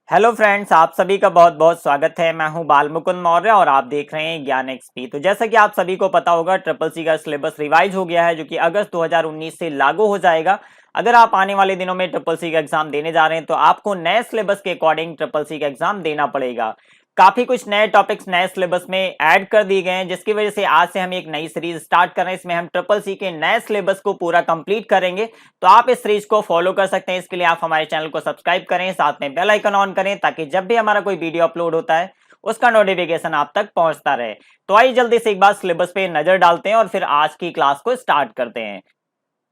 Hello friends, आप सभी का बहुत बहुत स्वागत है। मैं हूं बाल मुकुंद मौर्य और आप देख रहे हैं ज्ञान एक्सपी। तो जैसा कि आप सभी को पता होगा, ट्रिपल सी का सिलेबस रिवाइज हो गया है जो कि अगस्त 2019 से लागू हो जाएगा। अगर आप आने वाले दिनों में ट्रिपल सी का एग्जाम देने जा रहे हैं तो आपको नए सिलेबस के अकॉर्डिंग ट्रिपल सी का एग्जाम देना पड़ेगा। काफी कुछ नए टॉपिक्स नए सिलेबस में ऐड कर दिए गए हैं, जिसकी वजह से आज से हम एक नई सीरीज स्टार्ट कर रहे हैं। इसमें हम ट्रिपल सी के नए सिलेबस को पूरा कंप्लीट करेंगे। तो आप इस सीरीज को फॉलो कर सकते हैं। इसके लिए आप हमारे चैनल को सब्सक्राइब करें, साथ में बेल आइकन ऑन करें ताकि जब भी हमारा कोई वीडियो अपलोड होता है उसका नोटिफिकेशन आप तक पहुंचता रहे। तो आइए जल्दी से एक बार सिलेबस पे नजर डालते हैं और फिर आज की क्लास को स्टार्ट करते हैं।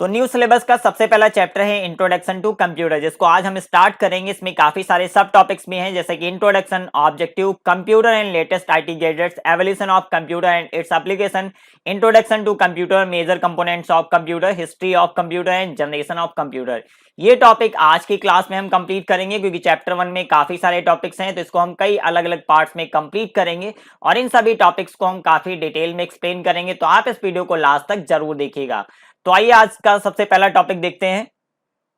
तो न्यू सिलेबस का सबसे पहला चैप्टर है इंट्रोडक्शन टू कंप्यूटर, जिसको आज हम स्टार्ट करेंगे। इसमें काफी सारे सब टॉपिक्स भी हैं, जैसे कि introduction, objective, computer and latest IT gadgets, evolution of computer and its application, introduction to computer, major components of computer, history of computer and generation of computer. ये टॉपिक आज की क्लास में हम कंप्लीट करेंगे, क्योंकि चैप्टर 1 में काफी सारे टॉपिक्स हैं, तो इसको हम कई अलग अलग पार्ट्स में कंप्लीट करेंगे और इन सभी टॉपिक्स को हम काफी डिटेल में एक्सप्लेन करेंगे। तो आप इस वीडियो को लास्ट तक जरूर देखिएगा। तो आइए आज का सबसे पहला टॉपिक देखते हैं।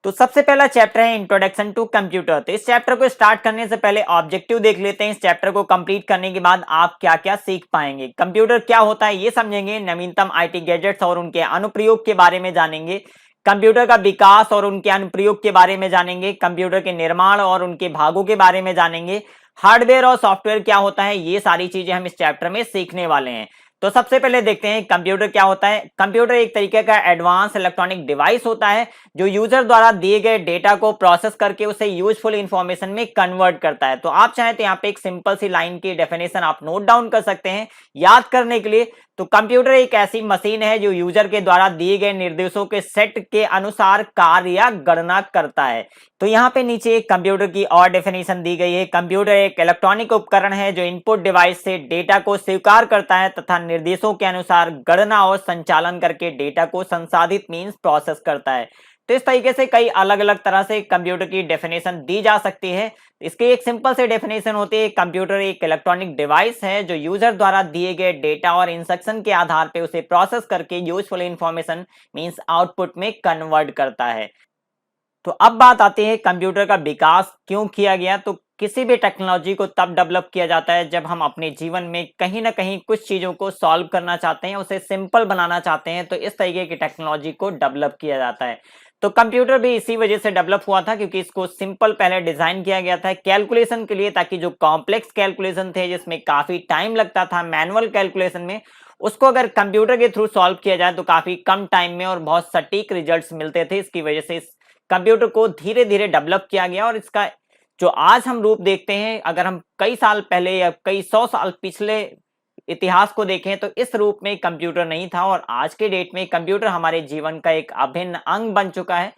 तो सबसे पहला चैप्टर है इंट्रोडक्शन टू कंप्यूटर। तो इस चैप्टर को स्टार्ट करने से पहले ऑब्जेक्टिव देख लेते हैं। इस चैप्टर को कंप्लीट करने के बाद आप क्या क्या सीख पाएंगे, कंप्यूटर क्या होता है ये समझेंगे, नवीनतम आईटी गैजेट्स और उनके अनुप्रयोग के बारे में जानेंगे, कंप्यूटर का विकास और उनके अनुप्रयोग के बारे में जानेंगे, कंप्यूटर के निर्माण और उनके भागों के बारे में जानेंगे, हार्डवेयर और सॉफ्टवेयर क्या होता है, ये सारी चीजें हम इस चैप्टर में सीखने वाले हैं। तो सबसे पहले देखते हैं कंप्यूटर क्या होता है। कंप्यूटर एक तरीके का एडवांस इलेक्ट्रॉनिक डिवाइस होता है जो यूजर द्वारा दिए गए डेटा को प्रोसेस करके उसे यूजफुल इंफॉर्मेशन में कन्वर्ट करता है। तो आप चाहें तो यहाँ पे एक सिंपल सी लाइन की डेफिनेशन आप नोट डाउन कर सकते हैं याद करने के लिए। तो कंप्यूटर एक ऐसी मशीन है जो यूजर के द्वारा दिए गए निर्देशों के सेट के अनुसार कार्य या गणना करता है। तो यहाँ पे नीचे एक कंप्यूटर की और डेफिनेशन दी गई है। कंप्यूटर एक इलेक्ट्रॉनिक उपकरण है जो इनपुट डिवाइस से डेटा को स्वीकार करता है तथा निर्देशों के अनुसार गणना और संचालन करके डेटा को संसाधित मींस प्रोसेस करता है। तो इस तरीके से कई अलग अलग तरह से कंप्यूटर की डेफिनेशन दी जा सकती है। इसकी एक सिंपल से डेफिनेशन होती है, कंप्यूटर एक इलेक्ट्रॉनिक डिवाइस है जो यूजर द्वारा दिए गए डेटा और इंस्ट्रक्शन के आधार पर उसे प्रोसेस करके यूजफुल इंफॉर्मेशन मींस आउटपुट में कन्वर्ट करता है। तो अब बात आती है कंप्यूटर का विकास क्यों किया गया। तो किसी भी टेक्नोलॉजी को तब डेवलप किया जाता है जब हम अपने जीवन में कहीं ना कहीं कुछ चीजों को सॉल्व करना चाहते हैं, उसे सिंपल बनाना चाहते हैं, तो इस तरीके की टेक्नोलॉजी को डेवलप किया जाता है। तो कंप्यूटर भी इसी वजह से डेवलप हुआ था, क्योंकि इसको सिंपल पहले डिजाइन किया गया था कैलकुलेशन के लिए, ताकि जो कॉम्प्लेक्स कैलकुलेशन थे जिसमें काफी टाइम लगता था मैनुअल कैलकुलेशन में, उसको अगर कंप्यूटर के थ्रू सॉल्व किया जाए तो काफी कम टाइम में और बहुत सटीक रिजल्ट्स मिलते थे। इसकी वजह से इस कंप्यूटर को धीरे धीरे डेवलप किया गया और इसका जो आज हम रूप देखते हैं, अगर हम कई साल पहले या कई 100 साल पिछले इतिहास को देखें तो इस रूप में कंप्यूटर नहीं था, और आज के डेट में कंप्यूटर हमारे जीवन का एक अभिन्न अंग बन चुका है।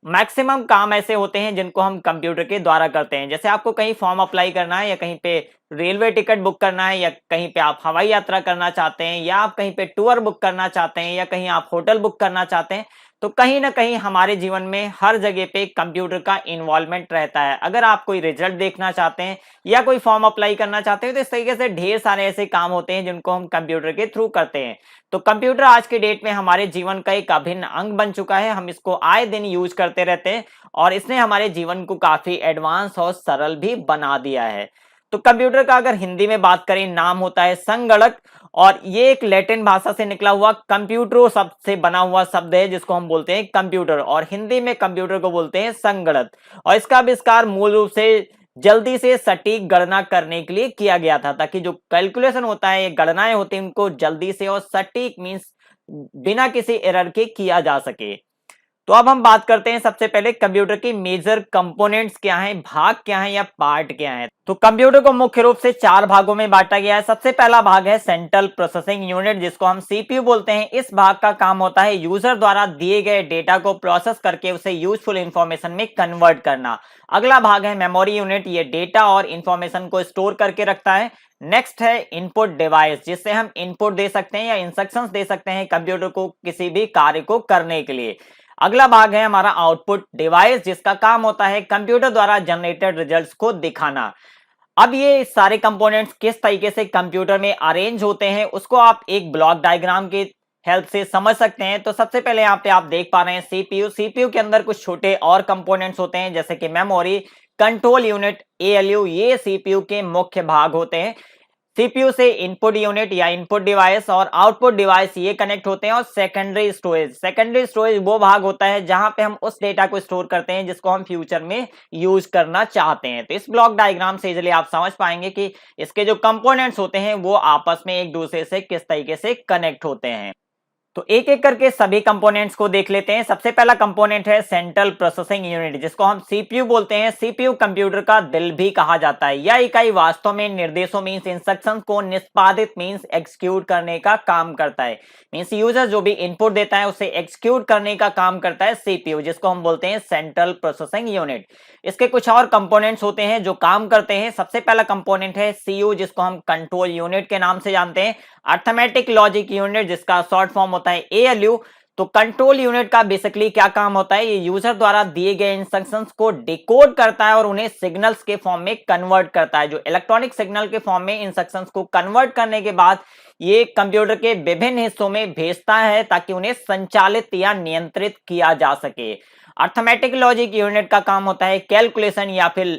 मैक्सिमम काम ऐसे होते हैं जिनको हम कंप्यूटर के द्वारा करते हैं, जैसे आपको कहीं फॉर्म अप्लाई करना है या कहीं पे रेलवे टिकट बुक करना है या कहीं पे आप हवाई यात्रा करना चाहते हैं या आप कहीं पे टूर बुक करना चाहते हैं या कहीं आप होटल बुक करना चाहते हैं, तो कहीं ना कहीं हमारे जीवन में हर जगह पे कंप्यूटर का इन्वॉल्वमेंट रहता है। अगर आप कोई रिजल्ट देखना चाहते हैं या कोई फॉर्म अप्लाई करना चाहते हैं तो इस तरीके से ढेर सारे ऐसे काम होते हैं जिनको हम कंप्यूटर के थ्रू करते हैं। तो कंप्यूटर आज के डेट में हमारे जीवन का एक अभिन्न अंग बन चुका है। हम इसको आए दिन यूज करते रहते हैं और इसने हमारे जीवन को काफी एडवांस और सरल भी बना दिया है। तो कंप्यूटर का अगर हिंदी में बात करें, नाम होता है संगणक, और ये एक लैटिन भाषा से निकला हुआ कंप्यूटरो शब्द से बना हुआ शब्द है जिसको हम बोलते हैं कंप्यूटर, और हिंदी में कंप्यूटर को बोलते हैं संगणक। और इसका आविष्कार मूल रूप से जल्दी से सटीक गणना करने के लिए किया गया था, ताकि जो कैलकुलेशन होता है, ये गणनाएं होती हैं, उनको जल्दी से और सटीक मींस बिना किसी एरर के किया जा सके। तो अब हम बात करते हैं सबसे पहले कंप्यूटर की मेजर कंपोनेंट्स क्या हैं, भाग क्या हैं या पार्ट क्या हैं। तो कंप्यूटर को मुख्य रूप से 4 भागों में बांटा गया है। सबसे पहला भाग है सेंट्रल प्रोसेसिंग यूनिट, जिसको हम सीपीयू बोलते हैं। इस भाग का काम होता है यूजर द्वारा दिए गए डेटा को प्रोसेस करके उसे यूजफुल इंफॉर्मेशन में कन्वर्ट करना। अगला भाग है मेमोरी यूनिट, ये डेटा और इंफॉर्मेशन को स्टोर करके रखता है। नेक्स्ट है इनपुट डिवाइस, जिससे हम इनपुट दे सकते हैं या इंस्ट्रक्शंस दे सकते हैं कंप्यूटर को किसी भी कार्य को करने के लिए। अगला भाग है हमारा आउटपुट डिवाइस, जिसका काम होता है कंप्यूटर द्वारा जनरेटेड रिजल्ट्स को दिखाना। अब ये सारे कंपोनेंट्स किस तरीके से कंप्यूटर में अरेंज होते हैं उसको आप एक ब्लॉक डायग्राम के हेल्प से समझ सकते हैं। तो सबसे पहले यहाँ पे आप देख पा रहे हैं सीपीयू। सीपीयू के अंदर कुछ छोटे और कंपोनेंट्स होते हैं, जैसे कि मेमोरी, कंट्रोल यूनिट ALU, ये CPU के मुख्य भाग होते हैं। CPU से इनपुट यूनिट या इनपुट डिवाइस और आउटपुट डिवाइस ये कनेक्ट होते हैं। और सेकेंडरी स्टोरेज वो भाग होता है जहां पे हम उस डेटा को स्टोर करते हैं जिसको हम फ्यूचर में यूज करना चाहते हैं। तो इस ब्लॉक डायग्राम से इजीली आप समझ पाएंगे कि इसके जो कंपोनेंट्स होते हैं वो आपस में एक दूसरे से किस तरीके से कनेक्ट होते हैं। तो एक एक करके सभी कंपोनेंट्स को देख लेते हैं। सबसे पहला कंपोनेंट है सेंट्रल प्रोसेसिंग यूनिट, जिसको हम CPU बोलते हैं। CPU कंप्यूटर का दिल भी कहा जाता है। यह इकाई वास्तव में निर्देशों मींस इंस्ट्रक्शंस को निष्पादित मींस एग्जीक्यूट करने का काम करता है। मींस यूजर जो भी इनपुट देता है उसे एग्जीक्यूट करने का काम करता है CPU, जिसको हम बोलते हैं सेंट्रल प्रोसेसिंग यूनिट। इसके कुछ और कंपोनेंट्स होते हैं जो काम करते हैं। सबसे पहला कंपोनेंट है CU, जिसको हम कंट्रोल यूनिट के नाम से जानते हैं। अर्थमेटिक लॉजिक यूनिट, जिसका शॉर्ट फॉर्म होता है ALU। तो कंट्रोल यूनिट का बेसिकली क्या काम होता है, ये यूजर द्वारा दिए गए इंस्ट्रक्शंस को डिकोड करता है और उन्हें सिग्नल्स के फॉर्म में कन्वर्ट करता है। जो इलेक्ट्रॉनिक सिग्नल के फॉर्म में इंस्ट्रक्शंस को कन्वर्ट करने के बाद ये कंप्यूटर के विभिन्न हिस्सों में भेजता है ताकि उन्हें संचालित या नियंत्रित किया जा सके। अर्थमेटिक लॉजिक यूनिट का काम होता है कैलकुलेशन या फिर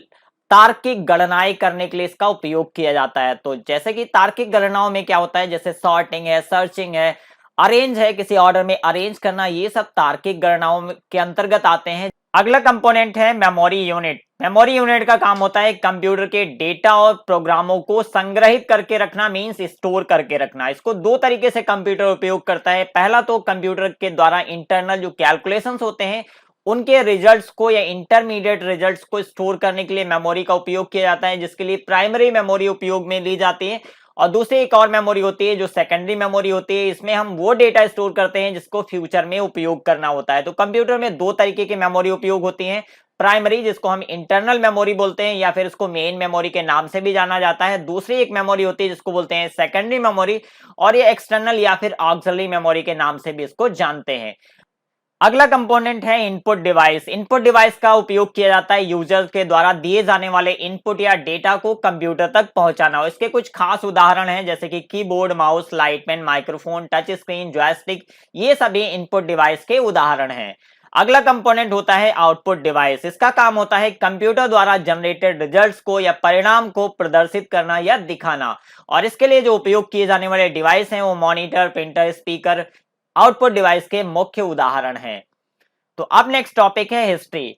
तार्किक गणनाएं करने के लिए इसका उपयोग किया जाता है। तो जैसे कि तार्किक गणनाओं में क्या होता है, जैसे सॉर्टिंग है, सर्चिंग है, अरेंज है, किसी ऑर्डर में अरेंज करना, ये सब तार्किक गणनाओं के अंतर्गत आते हैं। अगला कंपोनेंट है मेमोरी यूनिट। मेमोरी यूनिट का काम होता है कंप्यूटर के डेटा और प्रोग्रामों को संग्रहित करके रखना, मींस स्टोर करके रखना। इसको दो तरीके से कंप्यूटर उपयोग करता है। पहला तो कंप्यूटर के द्वारा इंटरनल जो कैलकुलेशंस होते हैं उनके रिजल्ट्स को या इंटरमीडिएट रिजल्ट्स को स्टोर करने के लिए मेमोरी का उपयोग किया जाता है, जिसके लिए प्राइमरी मेमोरी उपयोग में ली जाती है। और दूसरी एक और मेमोरी होती है जो सेकेंडरी मेमोरी होती है। इसमें हम वो डेटा स्टोर करते हैं जिसको फ्यूचर में उपयोग करना होता है। तो कंप्यूटर में दो तरीके की मेमोरी उपयोग होती है। प्राइमरी, जिसको हम इंटरनल मेमोरी बोलते हैं या फिर इसको मेन मेमोरी के नाम से भी जाना जाता है। दूसरी एक मेमोरी होती है जिसको बोलते हैं सेकेंडरी मेमोरी, और ये एक्सटर्नल या फिर ऑक्सिलरी मेमोरी के नाम से भी इसको जानते हैं। अगला कंपोनेंट है इनपुट डिवाइस। इनपुट डिवाइस का उपयोग किया जाता है यूजर के द्वारा दिए जाने वाले इनपुट या डेटा को कंप्यूटर तक पहुंचाना। और इसके कुछ खास उदाहरण हैं जैसे कि keyboard, mouse, light pen, microphone, touch screen, joystick, ये सभी इनपुट डिवाइस के उदाहरण हैं। अगला कंपोनेंट होता है आउटपुट डिवाइस। इसका काम होता है कंप्यूटर द्वारा जनरेटेड रिजल्ट्स को या परिणाम को प्रदर्शित करना या दिखाना। और इसके लिए जो उपयोग किए जाने वाले डिवाइस हैं वो monitor, printer, speaker output device के मुख्य उदाहरण हैं। तो अब नेक्स्ट टॉपिक है हिस्ट्री।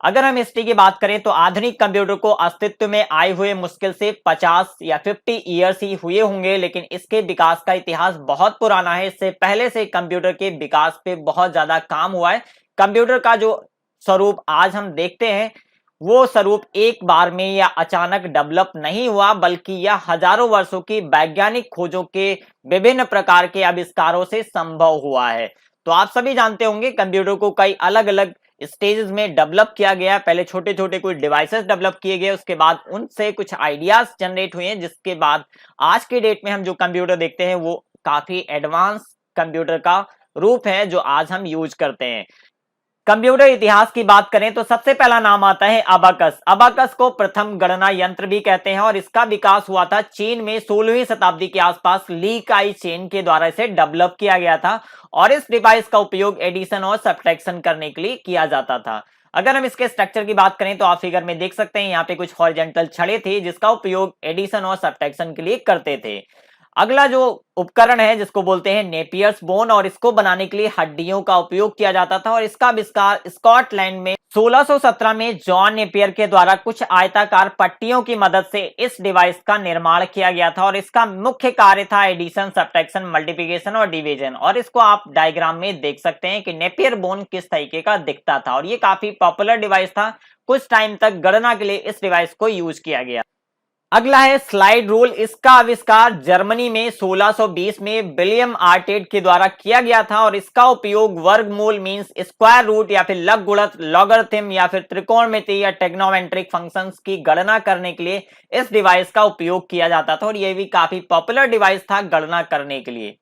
अगर हम हिस्ट्री की बात करें तो आधुनिक कंप्यूटर को अस्तित्व में आए हुए मुश्किल से 50 या 50 ईयर्स ही हुए होंगे, लेकिन इसके विकास का इतिहास बहुत पुराना है। इससे पहले से कंप्यूटर के विकास पे बहुत ज्यादा काम हुआ है। कंप्यूटर का जो स्वरूप आज हम देखते हैं वो स्वरूप एक बार में या अचानक डेवलप नहीं हुआ, बल्कि यह हजारों वर्षों की वैज्ञानिक खोजों के विभिन्न प्रकार के आविष्कारों से संभव हुआ है। तो आप सभी जानते होंगे कंप्यूटर को कई अलग अलग स्टेजेस में डेवलप किया गया। पहले छोटे छोटे कुछ डिवाइसेस डेवलप किए गए, उसके बाद उनसे कुछ आइडियाज जनरेट हुए हैं, जिसके बाद आज के डेट में हम जो कंप्यूटर देखते हैं वो काफी एडवांस कंप्यूटर का रूप है जो आज हम यूज करते हैं। कंप्यूटर इतिहास की बात करें तो सबसे पहला नाम आता है अबाकस। अबाकस को प्रथम गणना यंत्र भी कहते हैं और इसका विकास हुआ था चीन में 16वीं शताब्दी के आसपास। ली काई चेन के द्वारा इसे डेवलप किया गया था और इस डिवाइस का उपयोग एडिशन और सब्ट्रैक्शन करने के लिए किया जाता था। अगर हम इसके स्ट्रक्चर की बात करें तो आप फिगर में देख सकते हैं यहाँ पे कुछ हॉरिजॉन्टल छड़ें थी जिसका उपयोग एडिशन और सब्ट्रैक्शन के लिए करते थे। अगला जो उपकरण है जिसको बोलते हैं नेपियर्स बोन, और इसको बनाने के लिए हड्डियों का उपयोग किया जाता था और इसका आविष्कार स्कॉटलैंड में 1617 में जॉन नेपियर के द्वारा कुछ आयताकार पट्टियों की मदद से इस डिवाइस का निर्माण किया गया था। और इसका मुख्य कार्य था एडिशन, सब्ट्रैक्शन, मल्टीप्लिकेशन और डिवीजन। और इसको आप डायग्राम में देख सकते हैं कि नेपियर बोन किस तरीके का दिखता था और ये काफी पॉपुलर डिवाइस था। कुछ टाइम तक गणना के लिए इस डिवाइस को यूज किया गया। अगला है स्लाइड रूल। इसका आविष्कार जर्मनी में 1620 में विलियम आर्टेड के द्वारा किया गया था और इसका उपयोग वर्गमूल मींस स्क्वायर रूट या फिर लघु गुणक, लॉगरिथम या फिर त्रिकोणमिति या ट्रिग्नोमेट्रिक फंक्शंस की गणना करने के लिए इस डिवाइस का उपयोग किया जाता था और यह भी काफी पॉपुलर डिवाइस था गणना करने के लिए।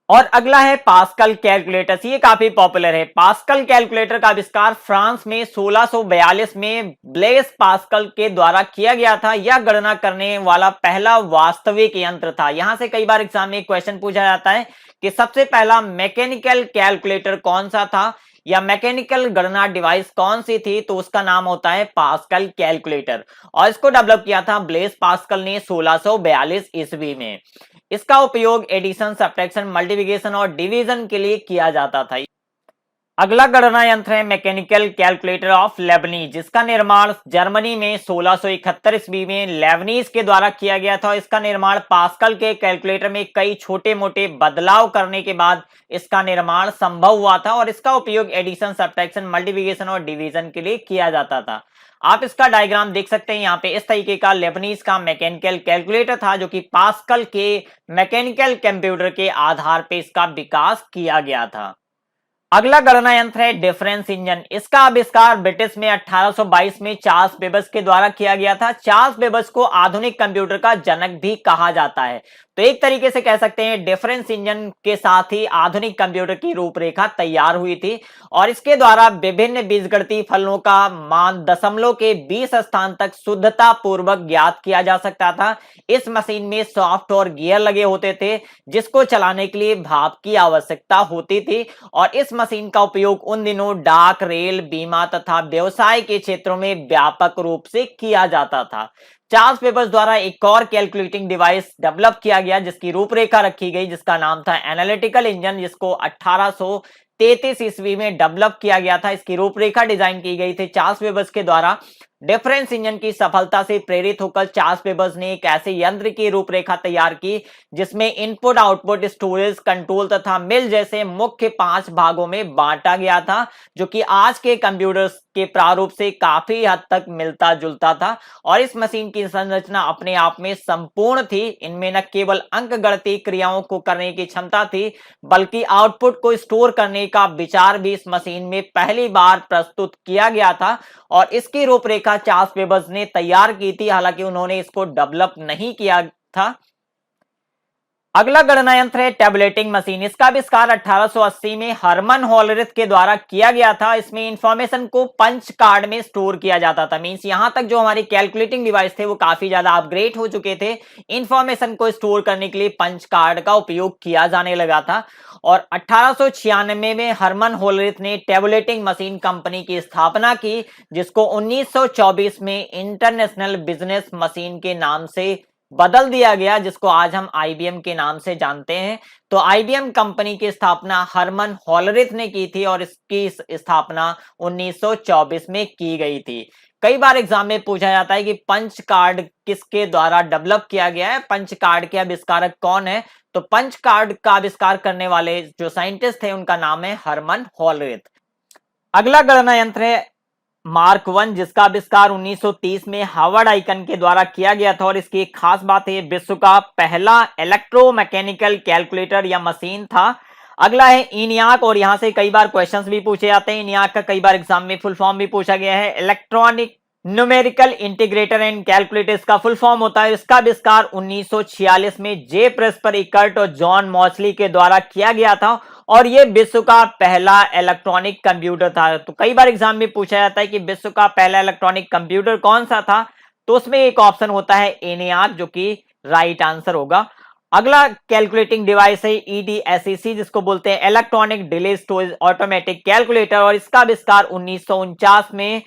और अगला है पास्कल कैलकुलेटर। ये काफी पॉपुलर है। पास्कल कैलकुलेटर का आविष्कार फ्रांस में 1642 में ब्लेस पास्कल के द्वारा किया गया था। यह गणना करने वाला पहला वास्तविक यंत्र था। यहां से कई बार एग्जाम में क्वेश्चन पूछा जाता है कि सबसे पहला मैकेनिकल कैलकुलेटर कौन सा था। या मैकेनिकल गणना डिवाइस कौन सी थी, तो उसका नाम होता है पास्कल कैलकुलेटर और इसको डेवलप किया था ब्लेस पास्कल ने 1642 ईस्वी में। इसका उपयोग एडिशन, सब्ट्रैक्शन, मल्टीप्लिकेशन और डिवीजन के लिए किया जाता था। अगला गणना यंत्र है मैकेनिकल कैलकुलेटर ऑफ लेबनीज, जिसका निर्माण जर्मनी में 1671 ईस्वी में लेबनीज के द्वारा किया गया था। इसका निर्माण पास्कल के कैलकुलेटर में कई छोटे मोटे बदलाव करने के बाद इसका निर्माण संभव हुआ था और इसका उपयोग एडिशन, सब्ट्रैक्शन, मल्टीप्लिकेशन और डिवीजन के लिए किया जाता था। आप इसका डायग्राम देख सकते हैं यहाँ पे। इस तरीके का लेबनीज का मैकेनिकल कैलकुलेटर था जो कि पास्कल के मैकेनिकल कंप्यूटर के आधार पर इसका विकास किया गया था। अगला गणना यंत्र है डिफरेंस इंजन। इसका आविष्कार ब्रिटिश में 1822 में चार्ल्स बेबेज के द्वारा किया गया था। चार्ल्स बेबेज को आधुनिक कंप्यूटर का जनक भी कहा जाता है, तो एक तरीके से कह सकते हैं डिफरेंस इंजन के साथ ही आधुनिक कंप्यूटर की रूपरेखा तैयार हुई थी और इसके द्वारा विभिन्न बीजगणितीय फलनों का मान दशमलव के 20 स्थान तक शुद्धता पूर्वक ज्ञात किया जा सकता था। इस मशीन में सॉफ्ट और गियर लगे होते थे जिसको चलाने के लिए भाप की आवश्यकता होती थी और इस मशीन का उपयोग उन दिनों डाक, रेल, बीमा तथा व्यवसाय के क्षेत्रों में व्यापक रूप से किया जाता था। चार्ल्स बेबेज द्वारा एक और कैलकुलेटिंग डिवाइस डेवलप किया गया जिसकी रूपरेखा रखी गई, जिसका नाम था एनालिटिकल इंजन, जिसको 1833 ईस्वी में डेवलप किया गया था। इसकी रूपरेखा डिजाइन की गई थी चार्ल्स बेबेज के द्वारा। डिफरेंस इंजन की सफलता से प्रेरित होकर चार्ल्स बेबेज ने एक ऐसे यंत्र की रूपरेखा तैयार की जिसमें इनपुट, आउटपुट, स्टोरेज, कंट्रोल तथा मिल जैसे मुख्य 5 भागों में बांटा गया था, जो कि आज के कंप्यूटर्स के प्रारूप से काफी हद तक मिलता जुलता था और इस मशीन की संरचना अपने आप में संपूर्ण थी। इनमें न केवल अंकगणितीय क्रियाओं को करने की क्षमता थी बल्कि आउटपुट को स्टोर करने का विचार भी इस मशीन में पहली बार प्रस्तुत किया गया था और इसकी रूपरेखा चार्ल्स बेबेज ने तैयार की थी, हालांकि उन्होंने इसको डेवलप नहीं किया था। अगला गणना यंत्र है टैबुलेटिंग मशीन। इसका आविष्कार 1880 में हरमन होलरिथ के द्वारा किया गया था। इसमें इंफॉर्मेशन को पंच कार्ड में स्टोर किया जाता था। मींस यहां तक जो हमारी कैलकुलेटिंग डिवाइस थे वो काफी ज्यादा अपग्रेड हो चुके थे। इंफॉर्मेशन को स्टोर करने के लिए पंच कार्ड का उपयोग किया जाने लगा था और 1896 में हरमन होलरिथ ने टैबुलेटिंग मशीन कंपनी की स्थापना की, जिसको 1924 में इंटरनेशनल बिजनेस मशीन के नाम से बदल दिया गया, जिसको आज हम आईबीएम के नाम से जानते हैं। तो आईबीएम कंपनी की स्थापना हरमन होलरिथ ने की थी और इसकी स्थापना 1924 में की गई थी। कई बार एग्जाम में पूछा जाता है कि पंच कार्ड किसके द्वारा डेवलप किया गया है, पंच कार्ड के आविष्कारक कौन है, तो पंच कार्ड का आविष्कार करने वाले जो साइंटिस्ट थे उनका नाम है हरमन होलरिथ। अगला गणना यंत्र है मार्क 1, जिसका आविष्कार 1930 में हार्वर्ड आइकन के द्वारा किया गया था और इसकी एक खास बात है विश्व का पहला इलेक्ट्रोमैकेनिकल कैलकुलेटर या मशीन था। अगला है इनियाक और यहां से कई बार क्वेश्चंस भी पूछे जाते हैं। इनियाक का कई बार एग्जाम में फुल फॉर्म भी पूछा गया है, electronic numerical integrator and calculator इसका फुल फॉर्म होता है। इसका आविष्कार 1946 में जे प्रेस्पर इकर्ट और जॉन मॉचली के द्वारा किया गया था और यह विश्व का पहला इलेक्ट्रॉनिक कंप्यूटर था। तो कई बार एग्जाम में पूछा जाता है कि विश्व का पहला इलेक्ट्रॉनिक कंप्यूटर कौन सा था, तो उसमें एक ऑप्शन होता है ENIAC, जो कि राइट आंसर होगा। अगला कैलकुलेटिंग डिवाइस है EDSEC, जिसको बोलते हैं electronic delay storage automatic calculator और इसका आविष्कार 1949 में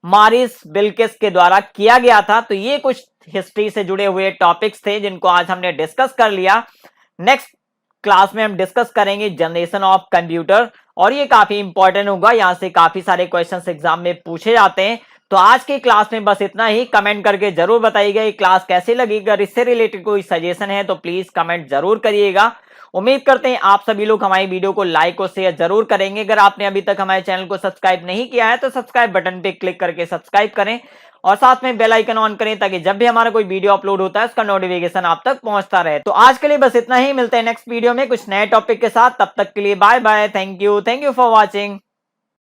मॉरिस बिल्किस के द्वारा किया गया था। तो ये कुछ हिस्ट्री से जुड़े हुए टॉपिक्स थे जिनको आज हमने डिस्कस कर लिया। नेक्स्ट क्लास में हम डिस्कस करेंगे जनरेशन ऑफ कंप्यूटर और ये काफी इंपॉर्टेंट होगा, यहां से काफी सारे क्वेश्चंस एग्जाम में पूछे जाते हैं। तो आज की क्लास में बस इतना ही। कमेंट करके जरूर बताइएगा ये क्लास कैसी लगी। अगर इससे रिलेटेड कोई सजेशन है तो प्लीज कमेंट जरूर करिएगा। उम्मीद करते हैं आप सभी लोग हमारी वीडियो को लाइक और शेयर जरूर करेंगे। अगर आपने अभी तक हमारे चैनल को सब्सक्राइब नहीं किया है तो सब्सक्राइब बटन पे क्लिक करके सब्सक्राइब करें और साथ में बेल आइकन ऑन करें ताकि जब भी हमारा कोई वीडियो अपलोड होता है उसका नोटिफिकेशन आप तक पहुंचता रहे। तो आज के लिए बस इतना ही। मिलते हैं नेक्स्ट वीडियो में कुछ नए टॉपिक के साथ। तब तक के लिए bye bye. Thank you for watching.